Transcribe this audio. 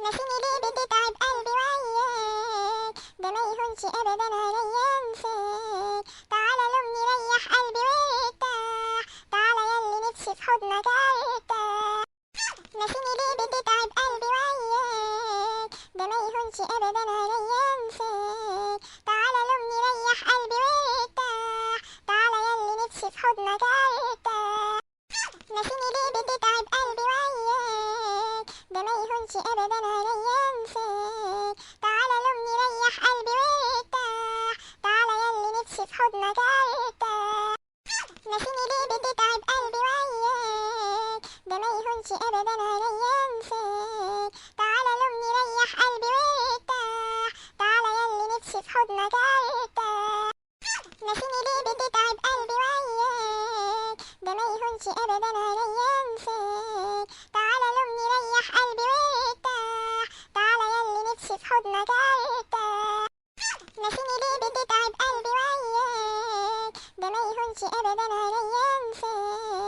ناسيني ليه بتتعب قلبي وياك، ده ما يهونش ابدا عليا انساك. تعالى لومني ريح قلبي وارتاح، تعالى ياللي نفسي في حضنك ارتاح. ناسيني ليه بتتعب قلبي وياك، ده ما يهونش ابدا عليا انساك. تعالى لومني ريح قلبي وارتاح، تعالى ياللي نفسي في حضنك ارتاح. ناسيني ليه بتتعب قلبي وياك، ده ما يهونش ابدا عليا انساك. تعالى لومني ريح قلبي وارتاح، تعالى ياللي نفسي في حضنك ارتاح. ناسيني ليه بتتعب قلبي وياك، ده ما يهونش ابدا عليا انساك. تعالى لومني ريح قلبي وارتاح، تعالى ياللي نفسي في حضنك ارتاح. ناسيني ليه بتتعب قلبي وياك، ده ما يهونش ابدا عليا انساك. تعالى لومني ريح قلبي وارتاح، تعالى ياللي نفسي في حضنك ارتاح. ناسيني ليه بتتعب قلبي وياك، ده ما يهونش ابدا عليا انساك.